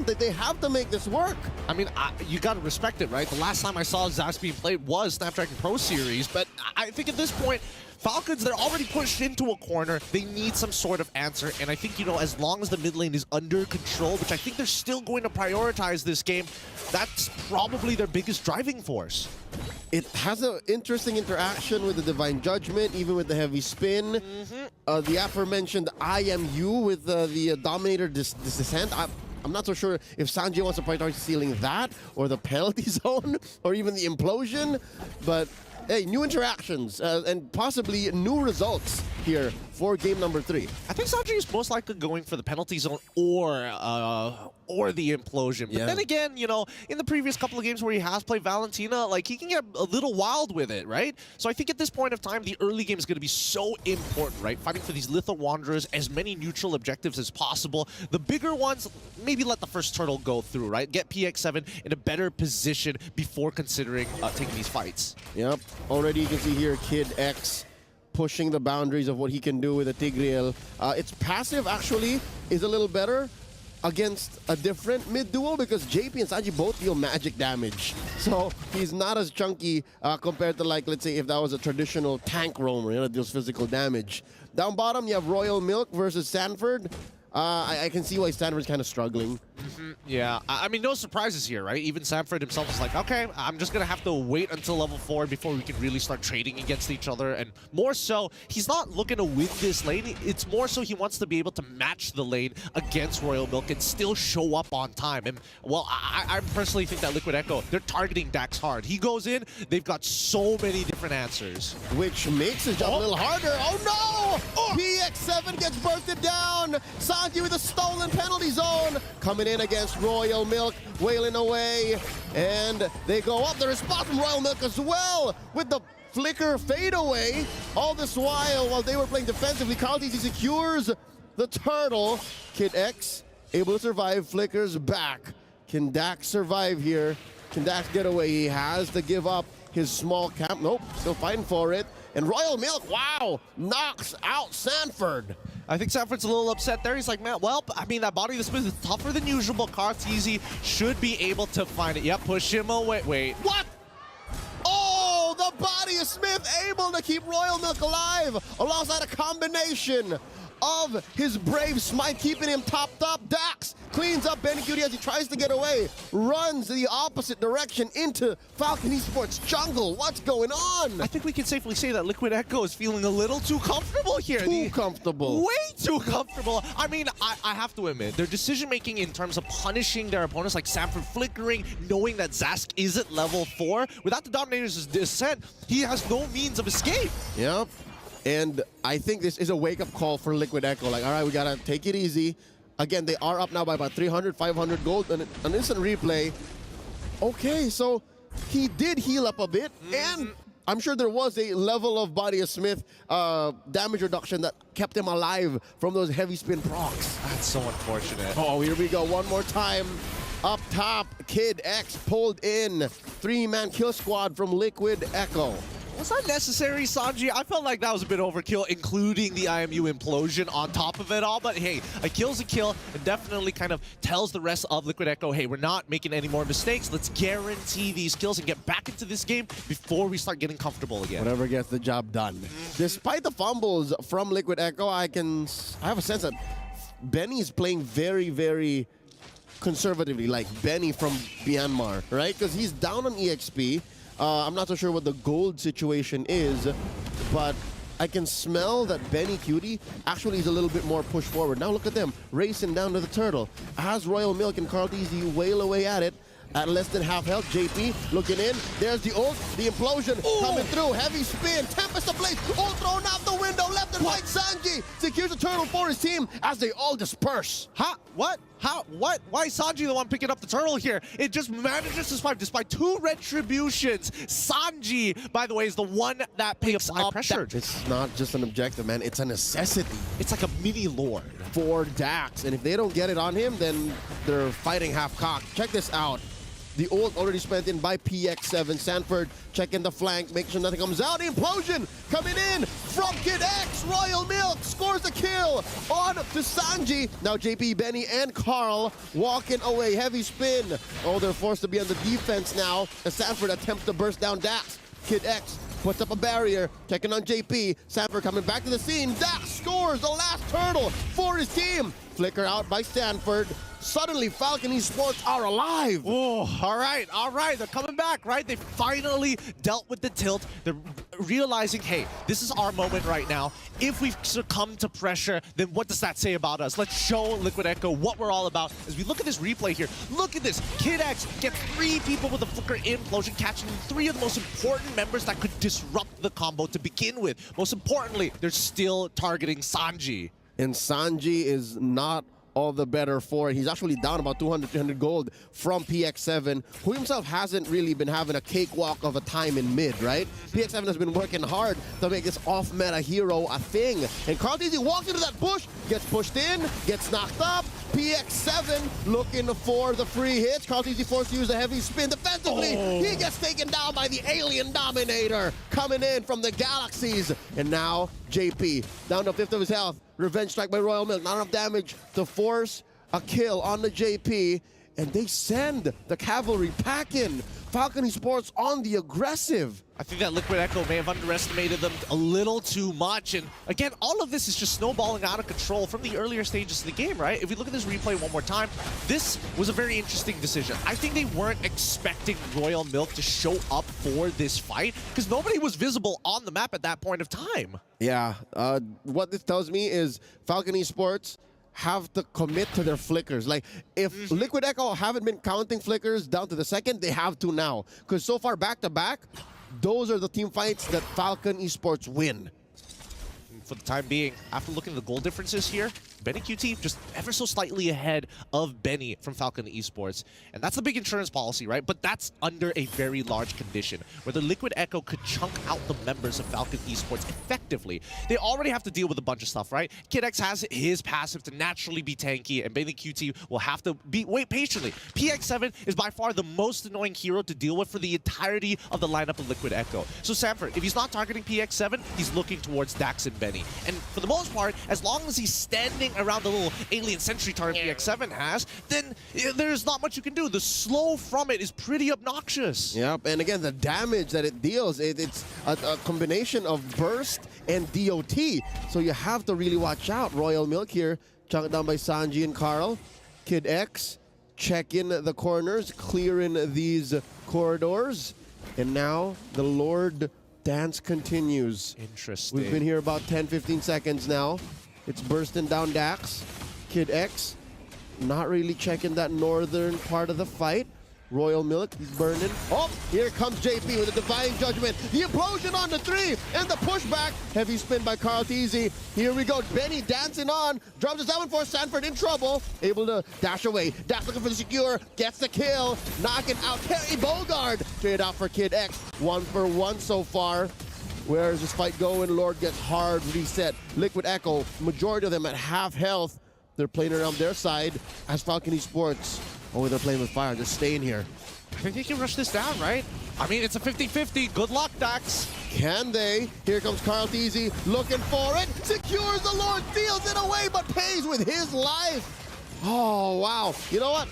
They have to make this work. I mean, you got to respect it, right? The last time I saw Zax being played was Snapdragon Pro Series, but I think at this point, Falcons, they're already pushed into a corner. They need some sort of answer, and I think, you know, as long as the mid lane is under control, which I think they're still going to prioritize this game, that's probably their biggest driving force. It has an interesting interaction with the Divine Judgment, even with the heavy spin. The aforementioned IMU with the Dominator Descent. I'm not so sure if Sanji wants to prioritize sealing that, or the penalty zone, or even the implosion, but hey, new interactions and possibly new results here for game number 3. I think Sanji is most likely going for the penalty zone or the implosion. But then again, you know, in the previous couple of games where he has played Valentina, like, he can get a little wild with it, right? So I think at this point of time, the early game is going to be so important, right? Fighting for these Lethal Wanderers, as many neutral objectives as possible. The bigger ones, maybe let the first turtle go through, right? Get PX7 in a better position before considering taking these fights. Yep. Already you can see here Kid X pushing the boundaries of what he can do with a Tigreal. Its passive actually is a little better against a different mid duo because JP and Sanji both deal magic damage. So he's not as chunky compared to, like, let's say if that was a traditional tank roamer, you know, that deals physical damage. Down bottom you have Royal Milk versus Sanford. I can see why Sanford's kind of struggling. Yeah, I mean, no surprises here, right? Even Sanford himself is like, okay, I'm just going to have to wait until level 4 before we can really start trading against each other. And more so, he's not looking to win this lane. It's more so he wants to be able to match the lane against Royal Milk and still show up on time. And, well, I personally think that Liquid Echo, they're targeting Dax hard. He goes in, they've got so many different answers. Which makes his job a little harder. Oh, no! PX7 gets bursted down. Sanji with a stolen penalty zone. Coming in against Royal Milk, wailing away, and they go up. The response from Royal Milk as well with the flicker fade away. All this while they were playing defensively, Carl-TC secures the turtle. Kid X able to survive, flickers back. Can Dax survive here? Can Dax get away? He has to give up his small camp. Nope, still fighting for it. And Royal Milk, wow, knocks out Sanford. I think Sanford's a little upset there. He's like, man, well, I mean, that body of the Smith is tougher than usual, but Carl-TC should be able to find it. Yep, push him away. Wait. What? Oh, the body of Smith able to keep Royal Milk alive alongside a combination of his brave smite, keeping him topped up. Dax cleans up Benny Cutie as he tries to get away, runs the opposite direction into Falcon Esports jungle. What's going on? I think we can safely say that Liquid Echo is feeling a little too comfortable here. Too comfortable. Way too comfortable. I mean, I have to admit, their decision-making in terms of punishing their opponents, like Sanford flickering, knowing that Zask is at level 4, without the Dominator's Descent, he has no means of escape. Yep. And I think this is a wake-up call for Liquid Echo. Like, all right, we got to take it easy. Again, they are up now by about 300, 500 gold. And an instant replay. Okay, so he did heal up a bit. And I'm sure there was a level of Body of Smith damage reduction that kept him alive from those heavy spin procs. That's so unfortunate. Oh, here we go. One more time. Up top, Kid X pulled in. 3-man kill squad from Liquid Echo. Was that necessary, Sanji? I felt like that was a bit overkill, including the IMU implosion on top of it all. But hey, a kill's a kill, and definitely kind of tells the rest of Liquid Echo, hey, we're not making any more mistakes. Let's guarantee these kills and get back into this game before we start getting comfortable again. Whatever gets the job done. Despite the fumbles from Liquid Echo, I have a sense that Benny's playing very, very conservatively, like Benny from Myanmar, right? Because he's down on EXP. I'm not so sure what the gold situation is, but I can smell that Benny Cutie actually is a little bit more pushed forward. Now look at them, racing down to the turtle. As Royal Milk and Carl-TC wail away at it, at less than half health. JP looking in, there's the ult, the implosion coming through, heavy spin, Tempest Ablaze, ult thrown out the window, left and right. Sanji secures a turtle for his team as they all disperse. What? How? What? Why is Sanji the one picking up the turtle here? It just manages to survive despite 2 retributions. Sanji, by the way, is the one that picks up pressure. It's not just an objective, man. It's a necessity. It's like a mini lord for Dax. And if they don't get it on him, then they're fighting half-cocked. Check this out. The ult already spent in by PX7. Sanford checking the flank, making sure nothing comes out. The implosion coming in from Kid X. Royal Milk scores the kill on to Sanji. Now JP, Benny, and Carl walking away. Heavy spin. Oh, they're forced to be on the defense now as Sanford attempts to burst down Dax. Kid X puts up a barrier, checking on JP. Sanford coming back to the scene. Dax scores the last turtle for his team. Flicker out by Sanford. Suddenly, Falcon Esports are alive. Oh, all right. They're coming back, right? They finally dealt with the tilt. They're realizing, hey, this is our moment right now. If we succumb to pressure, then what does that say about us? Let's show Liquid Echo what we're all about. As we look at this replay here, look at this. Kid X gets 3 people with a flicker implosion, catching 3 of the most important members that could disrupt the combo to begin with. Most importantly, they're still targeting Sanji. And Sanji is not all the better for it. He's actually down about 200, 300 gold from PX7, who himself hasn't really been having a cakewalk of a time in mid, right? PX7 has been working hard to make this off-meta hero a thing. And Carl TZ walks into that bush, gets pushed in, gets knocked up. PX7 looking for the free hits. Carl TZ forced to use a heavy spin defensively. Oh. He gets taken down by the Alien Dominator coming in from the galaxies. And now JP down to 5th of his health. Revenge strike by Royal Milk. Not enough damage to force a kill on the JP. And they send the cavalry packing. Falcon Esports on the aggressive. I think that Liquid Echo may have underestimated them a little too much. And again, all of this is just snowballing out of control from the earlier stages of the game, right? If we look at this replay one more time, this was a very interesting decision. I think they weren't expecting Royal Milk to show up for this fight because nobody was visible on the map at that point of time. Yeah, what this tells me is Falcon Esports have to commit to their flickers. Like, if Liquid Echo haven't been counting flickers down to the second, they have to now. Because so far, back-to-back, those are the team fights that Falcon Esports win. For the time being, after looking at the goal differences here, Benny QT just ever so slightly ahead of Benny from Falcon Esports. And that's the big insurance policy, right? But that's under a very large condition, where the Liquid Echo could chunk out the members of Falcon Esports effectively. They already have to deal with a bunch of stuff, right? Kid X has his passive to naturally be tanky, and Benny QT will have to wait patiently. PX7 is by far the most annoying hero to deal with for the entirety of the lineup of Liquid Echo. So Sanford, if he's not targeting PX7, he's looking towards Dax and Benny. And for the most part, as long as he's standing around the little alien sentry turret PX7 has, then there's not much you can do. The slow from it is pretty obnoxious. Yep, and again, the damage that it deals, it's a combination of burst and DOT. So you have to really watch out. Royal Milk here, chunked down by Sanji and Carl. Kid X, check in the corners, clearing these corridors. And now the Lord dance continues. Interesting. We've been here about 10-15 seconds now. It's bursting down Dax. Kid X not really checking that northern part of the fight. Royal Milk, he's burning. Oh, here comes JP with a Divine Judgment. The implosion on the 3 and the pushback. Heavy spin by Carl TZ. Here we go. Benny dancing on. Drops the 7-4. Sanford in trouble. Able to dash away. Dash looking for the secure. Gets the kill. Knocking out Terry Bogard. Straight out for Kid X. 1 for 1 so far. Where is this fight going? Lord gets hard reset. Liquid Echo, majority of them at half health. They're playing around their side as Falcon Esports. Oh, they're playing with fire. Just staying here. I think they can rush this down, right? I mean, it's a 50-50. Good luck, Dax. Can they? Here comes Carl TZ looking for it. Secures the Lord, steals it away, but pays with his life. Oh, wow. You know what?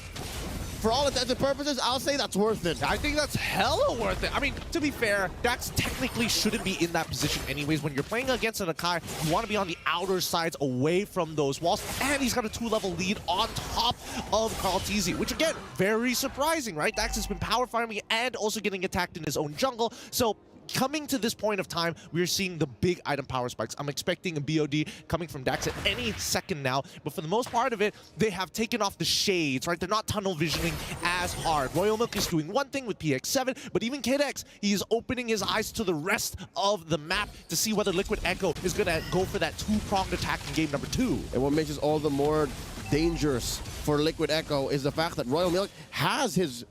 For all intents and purposes, I'll say that's worth it. I think that's hella worth it. I mean, to be fair, Dax technically shouldn't be in that position anyways. When you're playing against an Akai, you want to be on the outer sides away from those walls. And he's got a 2-level lead on top of Carl TZ, which again, very surprising, right? Dax has been power farming and also getting attacked in his own jungle. So coming to this point of time, we're seeing the big item power spikes. I'm expecting a BOD coming from Dax at any second now, but for the most part of it, they have taken off the shades, right? They're not tunnel visioning as hard. Royal Milk is doing one thing with PX7, but even Kid X, he's opening his eyes to the rest of the map to see whether Liquid Echo is going to go for that 2-pronged attack in game number 2. And what makes this all the more dangerous for Liquid Echo is the fact that Royal Milk has his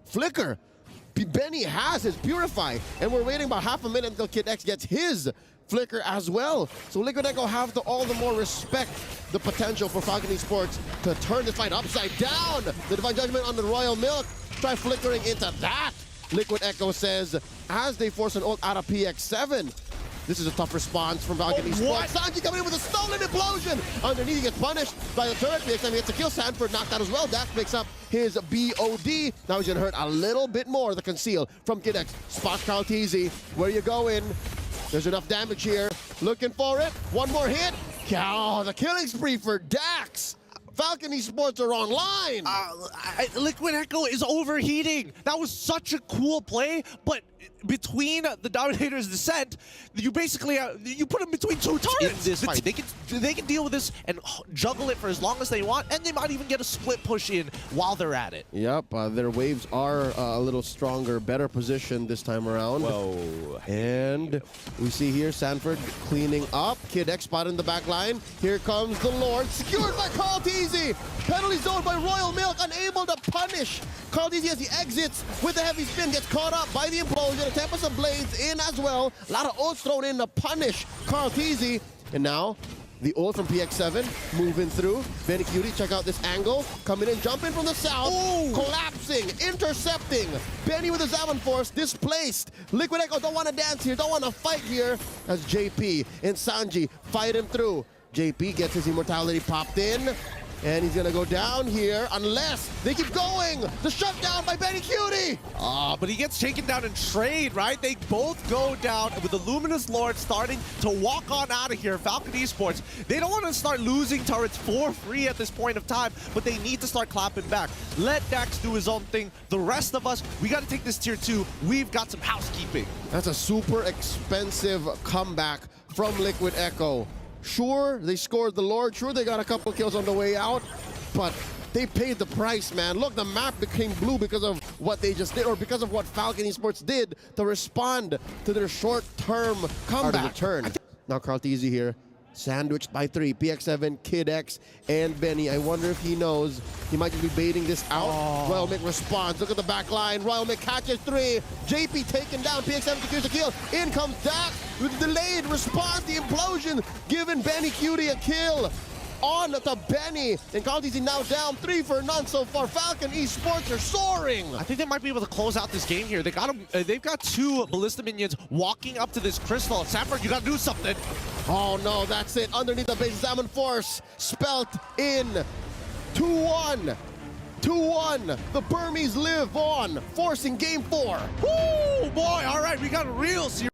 flicker. Benny has his Purify, and we're waiting about half a minute until Kid X gets his flicker as well. So Liquid Echo have to all the more respect the potential for Falcon Esports to turn this fight upside down. The Divine Judgment on the Royal Milk try flickering into that. Liquid Echo says, as they force an ult out of PX7. This is a tough response from FALCON ESPORTS. Sanji coming in with a stolen implosion. Underneath, he gets punished by the turret. PX7 gets a kill. Sanford knocked out as well. Dax picks up his BOD. Now he's gonna hurt a little bit more. The conceal from KidX. Spots Carl TZ. Where you going? There's enough damage here. Looking for it. One more hit. Oh, the killing spree for Dax. FALCON ESPORTS are online. Liquid Echo is overheating. That was such a cool play, but between the Dominator's descent, you basically you put them between two turrets. In this fight, they can deal with this and juggle it for as long as they want, and they might even get a split push in while they're at it. Yep, their waves are a little stronger, better position this time around. Whoa. And we see here Sanford cleaning up. KidX spot in the back line. Here comes the Lord, secured by Carl TZ. Penalty zone by Royal Milk, unable to punish Carl TZ as he exits with a heavy spin, gets caught up by the implosion. A Tempest of Blades in as well. A lot of ults thrown in to punish Carl TZ. And now the ult from PX7 moving through. Benny Cutie, check out this angle. Coming in, jumping from the south. Ooh. Collapsing, intercepting. Benny with his Zaman Force, displaced. Liquid Echo don't want to dance here, don't want to fight here. As JP and Sanji fight him through. JP gets his immortality popped in. And he's gonna go down here unless they keep going. The shutdown by Benny Cutie. But he gets taken down in trade, right? They both go down with the Luminous Lord starting to walk on out of here. FALCON ESPORTS, they don't want to start losing turrets for free at this point of time, but they need to start clapping back. Let Dax do his own thing. The rest of us, we got to take this tier 2. We've got some housekeeping. That's a super expensive comeback from Liquid Echo. Sure, they scored the Lord. Sure, they got a couple kills on the way out, but they paid the price, man. Look, the map became blue because of what they just did, or because of what FALCON ESPORTS did to respond to their short-term comeback. Return. Now Carl TZ here, sandwiched by 3. PX7, KidX, and Benny. I wonder if he knows he might just be baiting this out. Royal Mick responds. Look at the back line. Royal Mick catches 3. JP taken down. PX7 secures the kill. In comes Dax with the delayed response. The implosion giving Benny Cutie a kill. On to Benny. And Carl TZ now down 3 for none so far. FALCON ESPORTS are soaring. I think they might be able to close out this game here. They got them. They've got 2 Ballista minions walking up to this crystal. Sanford, you gotta do something. Oh no, that's it. Underneath the base, Zaman Force spelt in. 2-1. 2-1. The Burmese live on, forcing game 4. Woo, boy. All right, we got a real series.